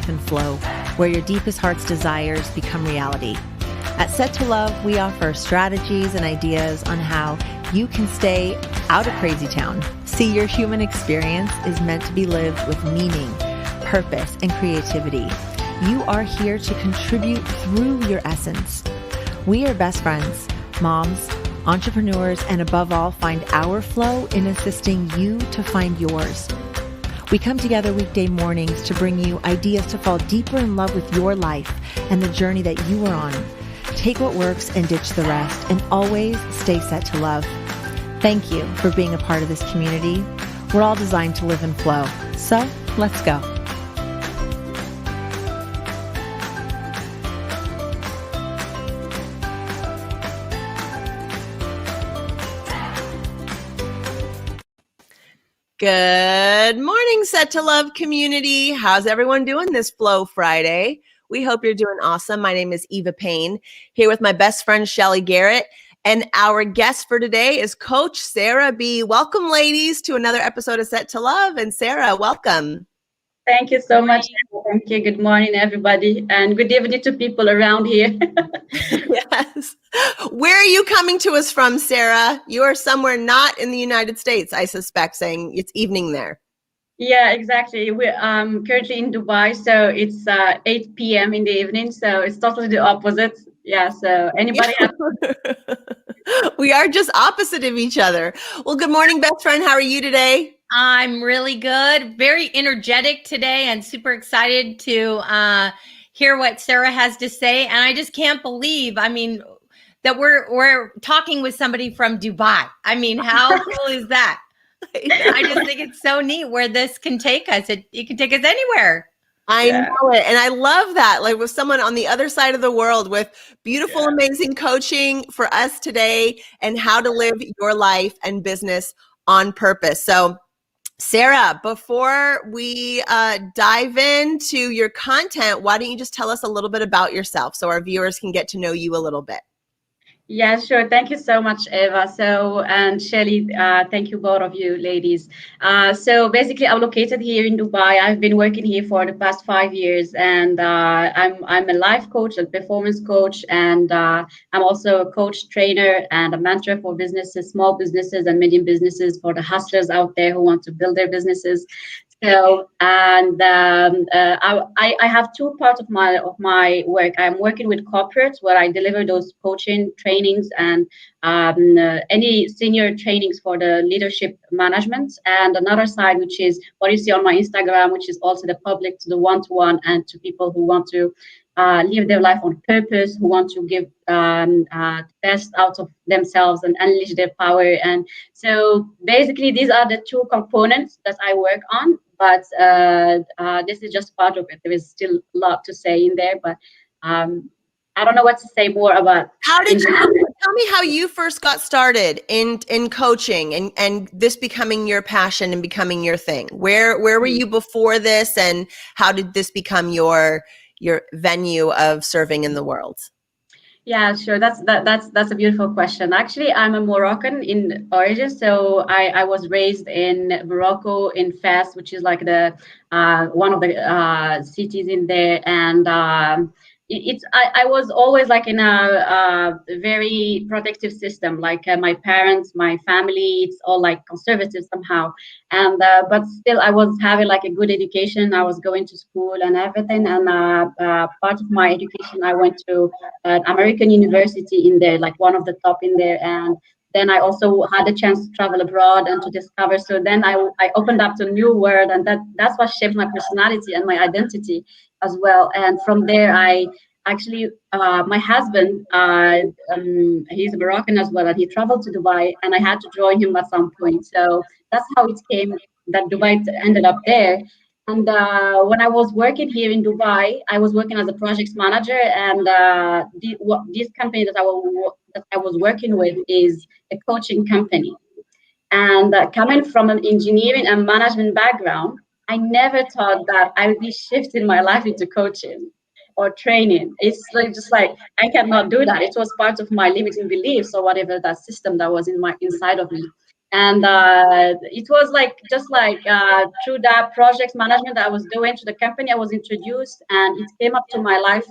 and flow, where your deepest heart's desires become reality. At Set to Love, we offer strategies and ideas on how you can stay out of crazy town. See, your human experience is meant to be lived with meaning, purpose, and creativity. You are here to contribute through your essence. We are best friends, moms, entrepreneurs, and above all, find our flow in assisting you to find yours. We come together weekday mornings to bring you ideas to fall deeper in love with your life and the journey that you are on. Take what works and ditch the rest, and always stay set to love. Thank you for being a part of this community. We're all designed to live in flow. So let's go. Good morning, Set to Love community. How's everyone doing this Flow Friday? We hope you're doing awesome. My name is Eva Payne, here with my best friend, Shelley Garite. And our guest for today is Coach Sara Bee. Welcome, ladies, to another episode of Set to Love. And Sara, welcome. Thank you so much. Thank you. Good morning, everybody. And good evening to people around here. Yes. Where are you coming to us from, Sara? You are somewhere not in the United States, I suspect, saying it's evening there. Yeah, exactly. We're currently in Dubai, so it's 8 p.m. in the evening. So it's totally the opposite. Yeah, so anybody We are just opposite of each other. Well, good morning, best friend. How are you today? I'm really good, very energetic today, and super excited to hear what Sara has to say. And I just can't believe, that we're talking with somebody from Dubai. I mean, how cool is that? I just think it's so neat where this can take us. It can take us anywhere. I know it. And I love that. Like with someone on the other side of the world with beautiful, amazing coaching for us today and how to live your life and business on purpose. So Sara, before we dive into your content, why don't you just tell us a little bit about yourself so our viewers can get to know you a little bit? Yeah, sure. Thank you so much, Eva. So, and Shelley, thank you both of you ladies. So basically, I'm located here in Dubai. I've been working here for the past 5 years, and I'm a life coach, a performance coach, and I'm also a coach, trainer, and a mentor for businesses, small businesses, and medium businesses for the hustlers out there who want to build their businesses. So, and I have two parts of my work. I'm working with corporates where I deliver those coaching trainings and any senior trainings for the leadership management, and another side, which is what you see on my Instagram, which is also the public, to the one-to-one, and to people who want to live their life on purpose, who want to give the best out of themselves and unleash their power. And so basically, these are the two components that I work on. But this is just part of it. There is still a lot to say in there, but I don't know what to say more about. Tell me how you first got started in coaching and this becoming your passion and becoming your thing. Where were you before this, and how did this become your venue of serving in the world? Yeah, sure. That's a beautiful question. Actually, I'm a Moroccan in origin, so I was raised in Morocco, in Fes, which is like the one of the cities in there, and I was always like in a very protective system. Like my parents, my family, it's all like conservative somehow, and but still I was having like a good education. I was going to school and everything, and part of my education I went to an American university in there, like one of the top in there, and then I also had a chance to travel abroad and to discover. So then I opened up to a new world, and that's what shaped my personality and my identity as well. And from there, I actually, my husband, he's Moroccan as well, and he traveled to Dubai, and I had to join him at some point. So that's how it came that Dubai ended up there. And when I was working here in Dubai, I was working as a project manager, and this company that I was working with is a coaching company. And coming from an engineering and management background, I never thought that I would be shifting my life into coaching or training. It's like just like I cannot do that. It was part of my limiting beliefs or whatever that system that was inside of me. And it was like just like through that project management that I was doing to the company, I was introduced, and it came up to my life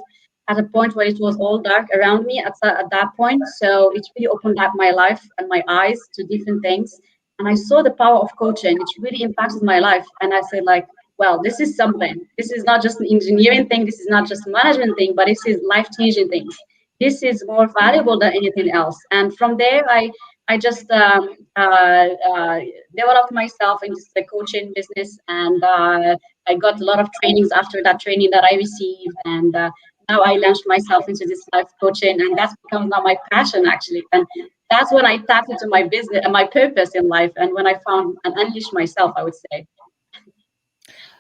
at a point where it was all dark around me at that point. So it really opened up my life and my eyes to different things. And I saw the power of coaching. It really impacted my life. And I said, like, well, this is something. This is not just an engineering thing. This is not just a management thing, but this is life-changing things. This is more valuable than anything else. And from there, I just developed myself into the coaching business, and I got a lot of trainings after that training that I received, and now I launched myself into this life coaching, and that's become now my passion actually. And that's when I tapped into my business and my purpose in life, and when I found and unleashed myself, I would say.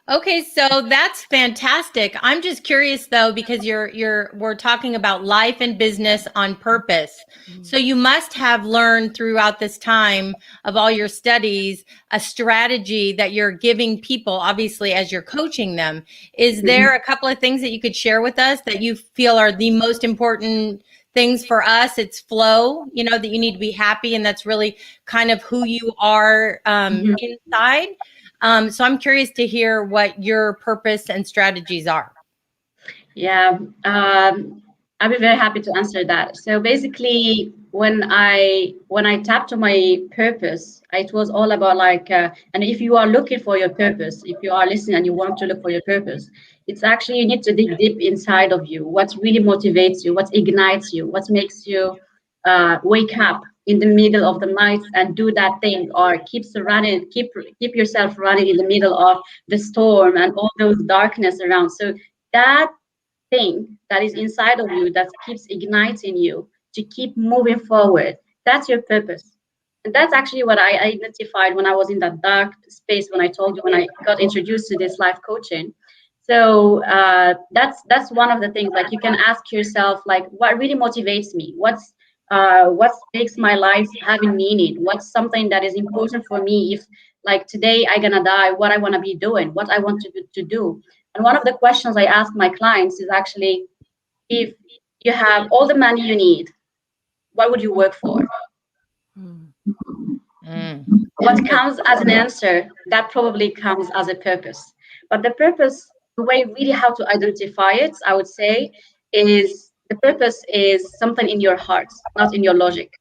Okay, so that's fantastic. I'm just curious though, because we're talking about life and business on purpose. So you must have learned throughout this time of all your studies a strategy that you're giving people, obviously, as you're coaching them. Is there a couple of things that you could share with us that you feel are the most important things for us? It's flow, that you need to be happy, and that's really kind of who you are inside. So I'm curious to hear what your purpose and strategies are. Yeah, I'll be very happy to answer that. So basically, when I tapped to my purpose, it was all about like, and if you are looking for your purpose, if you are listening and you want to look for your purpose, it's actually you need to dig deep inside of you. What really motivates you? What ignites you? What makes you wake up in the middle of the night and do that thing, or keep yourself running in the middle of the storm and all those darkness around. So that thing that is inside of you that keeps igniting you to keep moving forward, that's your purpose. And that's actually what I identified when I was in that dark space, when I told you, when I got introduced to this life coaching. So that's one of the things. Like, you can ask yourself, like, what really motivates me? What makes my life having meaning? What's something that is important for me? If like today I gonna die, what I want to be doing, what I want to do. And one of the questions I ask my clients is actually, if you have all the money you need, what would you work for? What comes as an answer, that probably comes as a purpose. But the purpose, the way really how to identify it, I would say, is the purpose is something in your heart, not in your logic.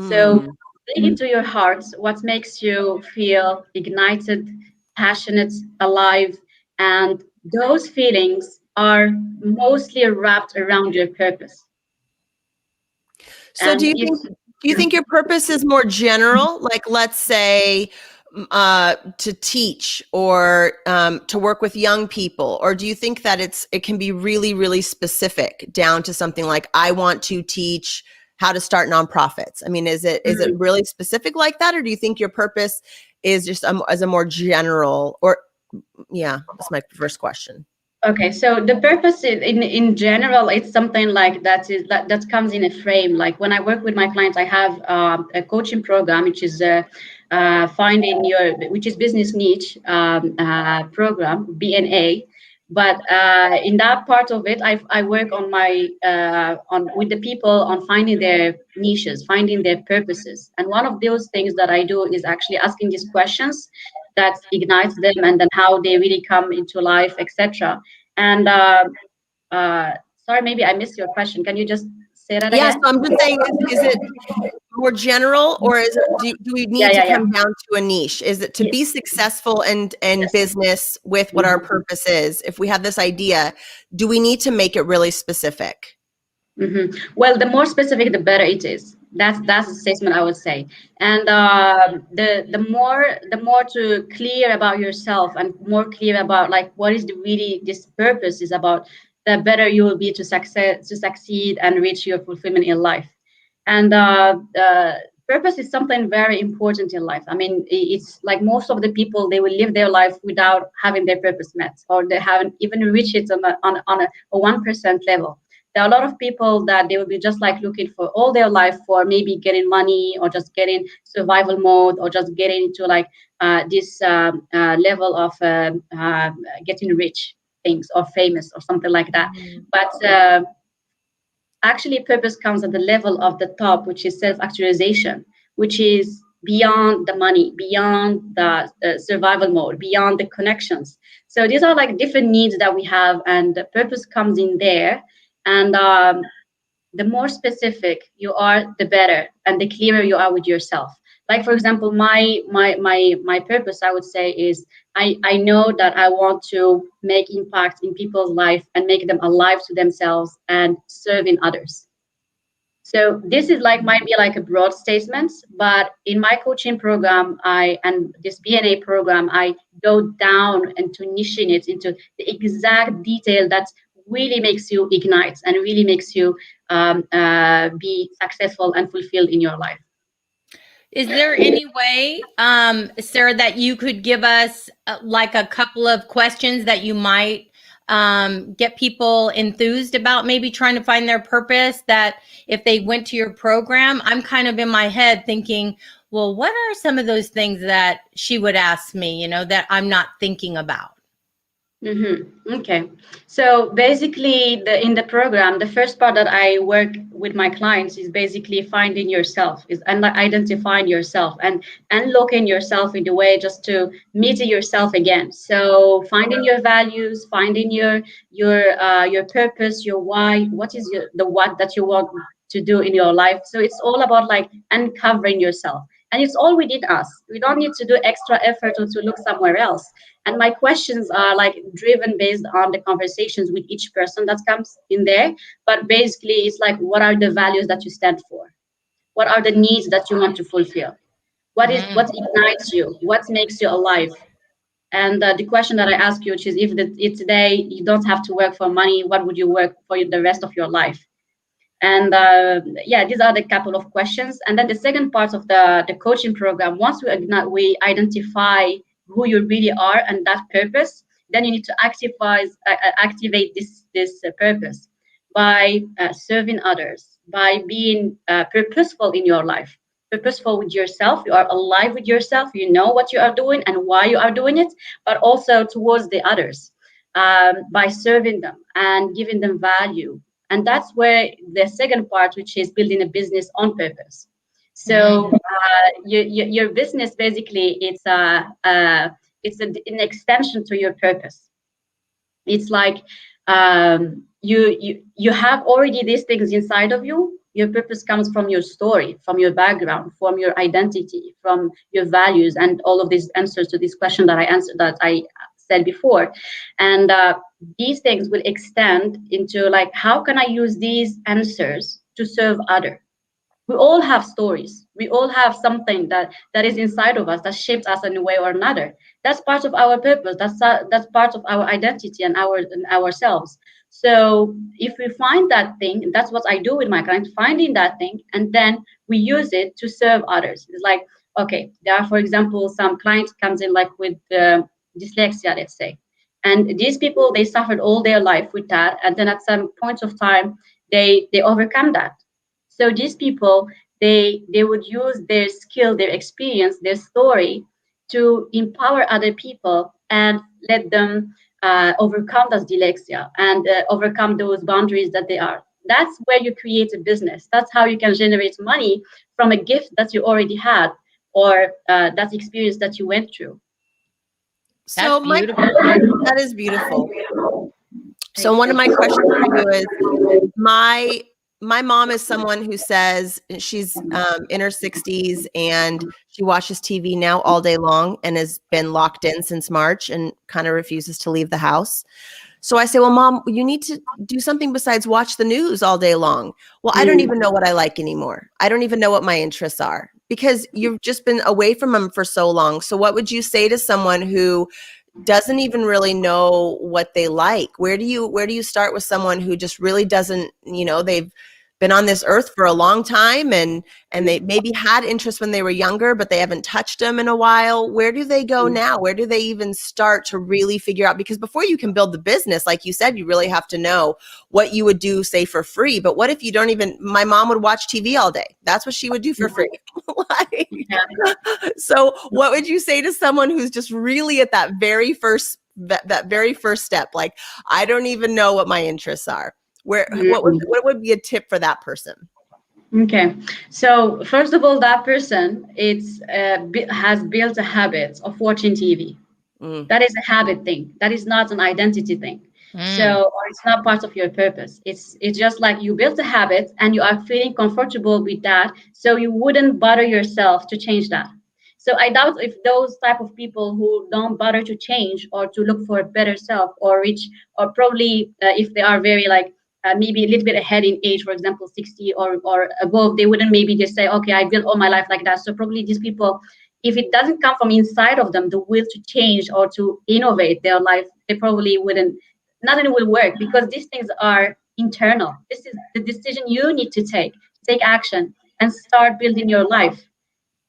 So dig into your heart, what makes you feel ignited, passionate, alive, and those feelings are mostly wrapped around your purpose. So And do you think your purpose is more general? Like, let's say, to teach or to work with young people, or do you think that it can be really, really specific down to something like, I want to teach how to start nonprofits? I mean, is it really specific like that, or do you think your purpose is just as a more general? Or yeah, that's my first question. Okay, so the purpose in general, it's something like that comes in a frame. Like when I work with my clients, I have a coaching program, which is which is business niche program, BNA. But in that part of it, I work on with the people on finding their niches, finding their purposes. And one of those things that I do is actually asking these questions that ignites them, and then how they really come into life, etc. And sorry, maybe I missed your question. Can you just say that again? Yes, I'm just saying, is it more general, or is it, do we need to come down to a niche? Is it to be successful in business with what our purpose is? If we have this idea, do we need to make it really specific? Well, the more specific, the better it is. That's the statement I would say. And the more to clear about yourself and more clear about like what is this purpose is about, the better you will be to succeed and reach your fulfillment in life. And purpose is something very important in life. I mean, it's like most of the people, they will live their life without having their purpose met, or they haven't even reached it on a 1% level. There are a lot of people that they will be just like looking for all their life for maybe getting money, or just getting survival mode, or just getting into like this level of getting rich things, or famous, or something like that. But actually, purpose comes at the level of the top, which is self-actualization, which is beyond the money, beyond the survival mode, beyond the connections. So these are like different needs that we have, and the purpose comes in there. And the more specific you are, the better, and the clearer you are with yourself. Like for example, my purpose, I would say, is I know that I want to make impact in people's life and make them alive to themselves and serving others. So this is like might be like a broad statement, but in my coaching program, and this BNA program, I go down into niching it into the exact detail that really makes you ignite and really makes you be successful and fulfilled in your life. Is there any way, Sara, that you could give us like a couple of questions that you might get people enthused about maybe trying to find their purpose, that if they went to your program? I'm kind of in my head thinking, well, what are some of those things that she would ask me, you know, that I'm not thinking about? Okay. So basically, in the program, the first part that I work with my clients is basically finding yourself, is identifying yourself and unlocking yourself in the way just to meet yourself again. So finding your values, finding your purpose, your why, what is the what that you want to do in your life. So it's all about like uncovering yourself. And it's all within us. We don't need to do extra effort or to look somewhere else. And my questions are like driven based on the conversations with each person that comes in there. But basically, it's like, what are the values that you stand for? What are the needs that you want to fulfill? What ignites you? What makes you alive? And the question that I ask you, which is, if today you don't have to work for money, what would you work for the rest of your life? And yeah, these are the couple of questions. And then the second part of the coaching program, once we identify who you really are and that purpose, then you need to activate this purpose by serving others, by being purposeful in your life, purposeful with yourself. You are alive with yourself. You know what you are doing and why you are doing it, but also towards the others, by serving them and giving them value. And that's where the second part, which is building a business on purpose. So your business basically, an extension to your purpose. It's like you have already these things inside of you. Your purpose comes from your story, from your background, from your identity, from your values, and all of these answers to this question that I said before. And these things will extend into like, how can I use these answers to serve others? We all have stories. We all have something that is inside of us that shapes us in a way or another. That's part of our purpose. That's part of our identity and ourselves. So if we find that thing, that's what I do with my clients, finding that thing, and then we use it to serve others. It's like, okay, there are, for example, some clients comes in like with dyslexia, let's say. And these people, they suffered all their life with that. And then at some point of time, they overcome that. So these people, they would use their skill, their experience, their story to empower other people and let them overcome that dyslexia and overcome those boundaries that they are. That's where you create a business. That's how you can generate money from a gift that you already had, or that experience that you went through. So that is beautiful. So one of my questions for you is, my mom is someone who says she's in her 60s and she watches TV now all day long and has been locked in since March and kind of refuses to leave the house. So I say, well, Mom, you need to do something besides watch the news all day long. Well, I don't even know what I like anymore. I don't even know what my interests are, because you've just been away from them for so long. So what would you say to someone who doesn't even really know what they like? Where do you start with someone who just really doesn't, they've been on this earth for a long time and they maybe had interest when they were younger, but they haven't touched them in a while? Where do they go now? Where do they even start to really figure out? Because before you can build the business, like you said, you really have to know what you would do, say, for free. But what if you don't even, my mom would watch TV all day. That's what she would do for free. So what would you say to someone who's just really at that very first step? Like, I don't even know what my interests are. What would be a tip for that person? Okay, so first of all, that person has built a habit of watching TV. Mm. That is a habit thing. That is not an identity thing. So, or it's not part of your purpose. It's just like you built a habit and you are feeling comfortable with that. So you wouldn't bother yourself to change that. So I doubt if those type of people who don't bother to change or to look for a better self or reach, or probably if they are very like maybe a little bit ahead in age, for example, 60 or above, they wouldn't maybe just say, okay, I built all my life like that. So probably these people, if it doesn't come from inside of them, the will to change or to innovate their life, they probably wouldn't, nothing will work because these things are internal. This is the decision you need to take action and start building your life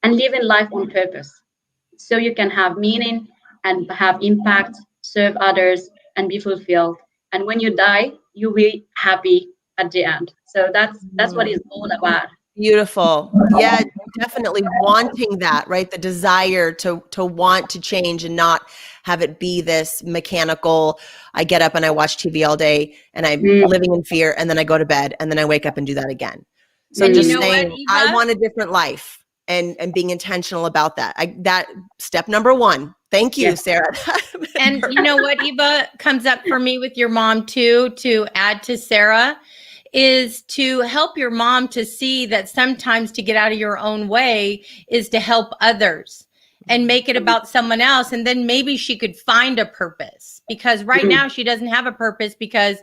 and living life on purpose. So you can have meaning and have impact, serve others and be fulfilled. And when you die, you'll be happy at the end. So that's what it's all about. Beautiful. Yeah, definitely wanting that, right? The desire to want to change and not have it be this mechanical, I get up and I watch TV all day and I'm living in fear and then I go to bed and then I wake up and do that again. So And just you know saying, what, I Eva? want a different life and being intentional about that. That step number one. Thank you, Yes. Sarah. And you know what, Eva, comes up for me with your mom too, to add to Sarah, is to help your mom to see that sometimes to get out of your own way is to help others and make it about someone else. And then maybe she could find a purpose, because right now she doesn't have a purpose because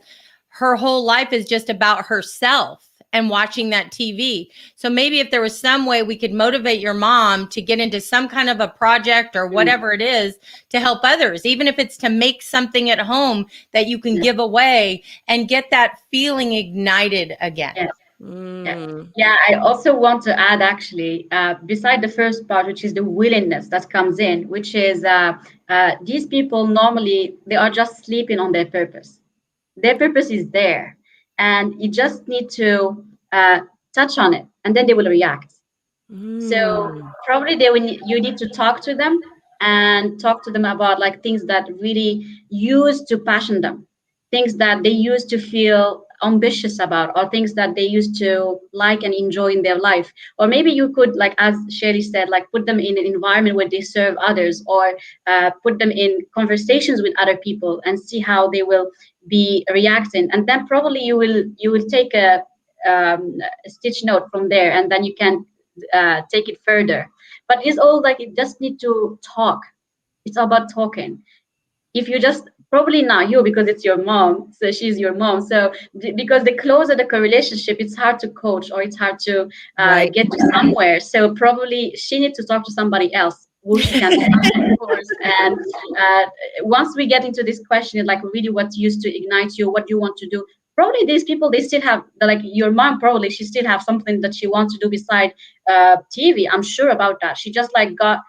her whole life is just about herself and watching that TV. So maybe if there was some way we could motivate your mom to get into some kind of a project or whatever it is to help others, even if it's to make something at home that you can give away and get that feeling ignited again. Yes. Yeah, I also want to add actually, beside the first part, which is the willingness that comes in, which is these people normally, they are just sleeping on their purpose. Their purpose is there, and you just need to touch on it, and then they will react. So probably you need to talk to them and talk to them about like things that really used to passion them, things that they used to feel ambitious about, or things that they used to like and enjoy in their life. Or maybe you could, like as Sherry said, like put them in an environment where they serve others, or put them in conversations with other people and see how they will be reacting. And then probably you will take a stitch note from there, and then you can take it further. But it's all like, you just need to talk. It's about talking. If you just, probably not you because it's your mom, so she's your mom, so because the closer the relationship, it's hard to coach or it's hard to get to somewhere. So probably she needs to talk to somebody else who she can of course. And once we get into this question, like really what used to ignite you, what you want to do, probably these people, they still have, like your mom, probably she still have something that she wants to do beside TV. I'm sure about that. She just like got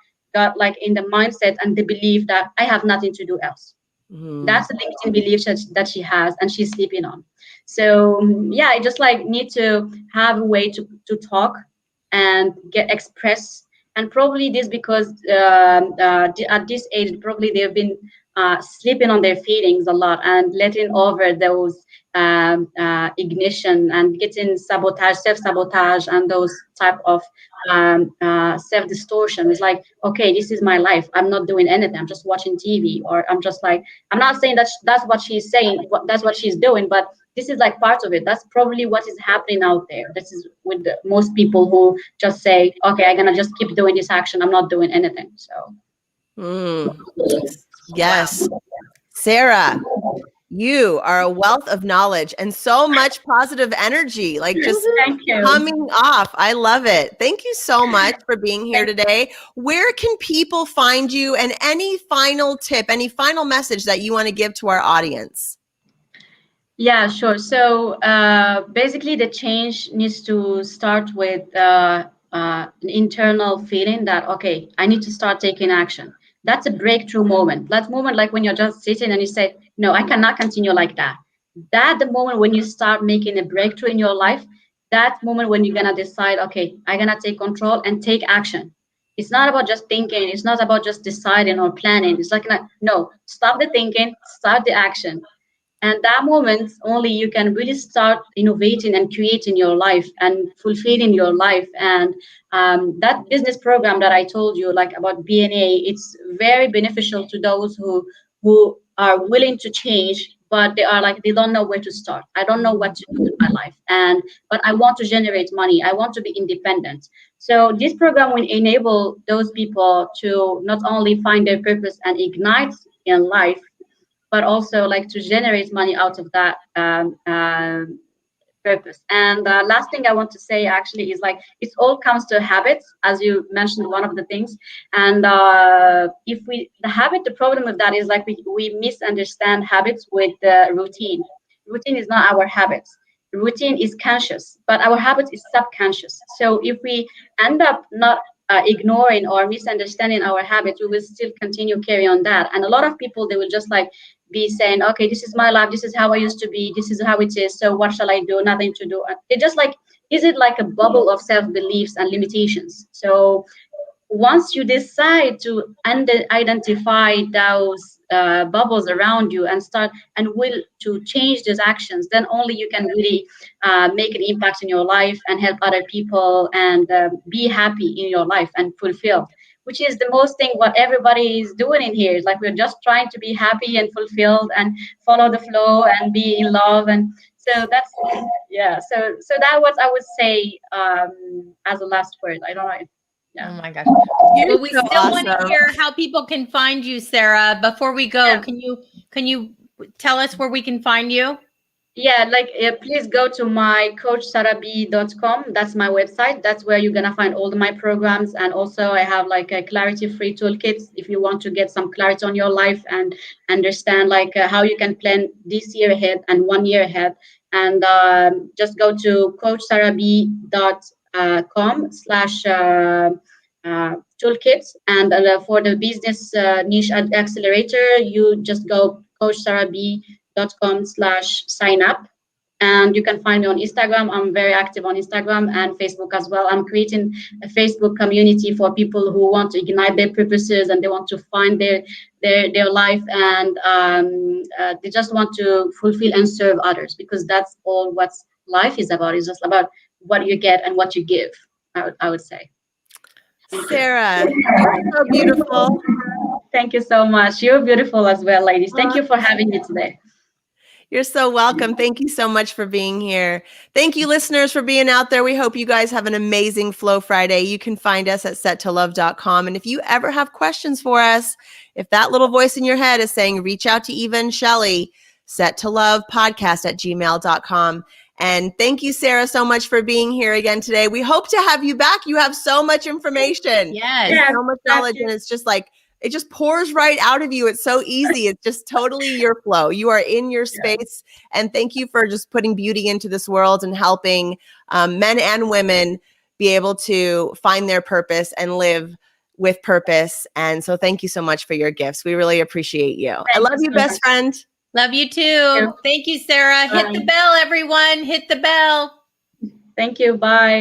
like in the mindset and the belief that I have nothing to do else. That's the limiting belief that she has and she's sleeping on. So yeah, I just like need to have a way to talk and get express. And probably this because at this age, probably they've been sleeping on their feelings a lot and letting over those ignition and getting self-sabotage and those type of self-distortion. It's like, okay, this is my life. I'm not doing anything. I'm just watching TV, or I'm just like, I'm not saying that's what she's saying, that's what she's doing, but this is like part of it. That's probably what is happening out there. This is with most people who just say, okay, I'm gonna just keep doing this action. I'm not doing anything. So. Yes. Sarah, you are a wealth of knowledge and so much positive energy, like just coming off. I love it. Thank you so much for being here today. Where can people find you, and any final tip, any final message that you want to give to our audience? Yeah, sure. So basically the change needs to start with an internal feeling that, okay, I need to start taking action. That's a breakthrough moment. That moment, like when you're just sitting and you say, no, I cannot continue like that. That the moment when you start making a breakthrough in your life, that moment when you're going to decide, okay, I'm going to take control and take action. It's not about just thinking. It's not about just deciding or planning. It's like, no, stop the thinking, start the action. And that moment only you can really start innovating and creating your life and fulfilling your life. And that business program that I told you, like about BNA, it's very beneficial to those who are willing to change, but they are like, they don't know where to start. I don't know what to do with my life, but I want to generate money. I want to be independent. So this program will enable those people to not only find their purpose and ignite in life, but also like to generate money out of that purpose. And the last thing I want to say actually is like it all comes to habits, as you mentioned, one of the things. And if we the problem with that is like we misunderstand habits with routine. Routine is not our habits. Routine is conscious, but our habit is subconscious. So if we end up not ignoring or misunderstanding our habits, we will still continue carry on that. And a lot of people, they will just like be saying, okay, this is my life, this is how I used to be, this is how it is, so what shall I do? Nothing to do. It just like, is it like a bubble of self-beliefs and limitations? So once you decide to identify those bubbles around you and start and will to change those actions, then only you can really make an impact in your life and help other people and be happy in your life and fulfilled, which is the most thing what everybody is doing in here. Is like we're just trying to be happy and fulfilled and follow the flow and be in love. And so that's, yeah, so that was, I would say, as a last word. I don't know if, yeah. Oh my gosh. You're Well, we so still want to awesome. hear how people can find you, Sara. Before we go, Yeah. can you tell us where we can find you? Yeah, like please go to my coachsarabee.com. That's my website. That's where you're gonna find all my programs, and also I have like a clarity free toolkits if you want to get some clarity on your life and understand like how you can plan this year ahead and 1 year ahead. And just go to coachsarabee.com/toolkits, and for the business niche accelerator, you just go coachsarabee.com/sign up, and you can find me on Instagram. I'm very active on Instagram and Facebook as well. I'm creating a Facebook community for people who want to ignite their purposes and they want to find their life, and they just want to fulfill and serve others, because that's all what life is about. It's just about what you get and what you give, I would say. Sara, you're so beautiful. Thank you so much. You're beautiful as well, ladies. Thank you for having me today. You're so welcome. Thank you so much for being here. Thank you, listeners, for being out there. We hope you guys have an amazing Flow Friday. You can find us at settolove.com. And if you ever have questions for us, if that little voice in your head is saying, reach out to Eva and Shelley, settolovepodcast@gmail.com. And thank you, Sara, so much for being here again today. We hope to have you back. You have so much information. Yes. Yeah. So much knowledge, and it's just like, it just pours right out of you. It's so easy. It's just totally your flow. You are in your space. And thank you for just putting beauty into this world and helping men and women be able to find their purpose and live with purpose. And so thank you so much for your gifts. We really appreciate you. I love you, best friend. Love you too. Thank you, Sara. Hit the bell, everyone. Hit the bell. Thank you. Bye.